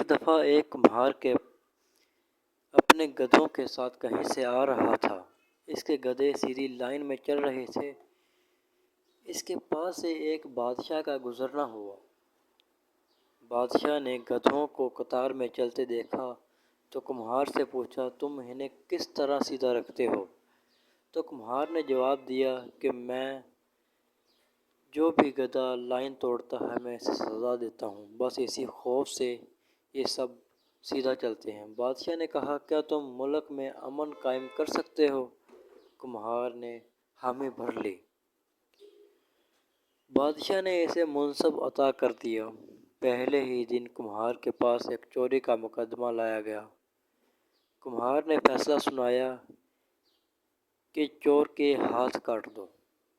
ایک دفعہ ایک کمہار کے اپنے گدھوں کے ساتھ کہیں سے آ رہا تھا۔ اس کے گدھے سیدھی لائن میں چل رہے تھے۔ اس کے پاس سے ایک بادشاہ کا گزرنا ہوا۔ بادشاہ نے گدھوں کو قطار میں چلتے دیکھا تو کمہار سے پوچھا، تم انہیں کس طرح سیدھا رکھتے ہو؟ تو کمہار نے جواب دیا کہ میں جو بھی گدھا لائن توڑتا ہے میں اسے سزا دیتا ہوں، بس اسی خوف سے یہ سب سیدھا چلتے ہیں۔ بادشاہ نے کہا، کیا تم ملک میں امن قائم کر سکتے ہو؟ کمہار نے حامی بھر لی۔ بادشاہ نے اسے منصب عطا کر دیا۔ پہلے ہی دن کمہار کے پاس ایک چوری کا مقدمہ لایا گیا۔ کمہار نے فیصلہ سنایا کہ چور کے ہاتھ کاٹ دو۔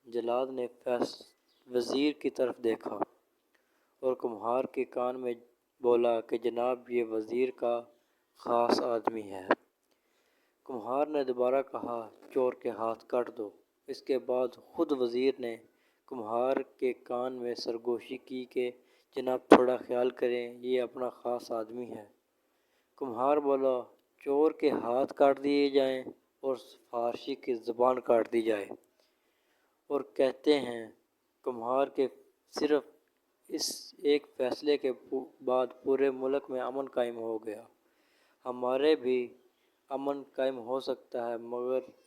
جلاد نے وزیر کی طرف دیکھا اور کمہار کے کان میں بولا کہ جناب یہ وزیر کا خاص آدمی ہے۔ کمہار نے دوبارہ کہا، چور کے ہاتھ کاٹ دو۔ اس کے بعد خود وزیر نے کمہار کے کان میں سرگوشی کی کہ جناب تھوڑا خیال کریں، یہ اپنا خاص آدمی ہے۔ کمہار بولا، چور کے ہاتھ کاٹ دیے جائیں اور فارسی کی زبان کاٹ دی جائے، اور کہتے ہیں کمہار کے صرف اس ایک فیصلے کے بعد پورے ملک میں امن قائم ہو گیا۔ ہمارے بھی امن قائم ہو سکتا ہے، مگر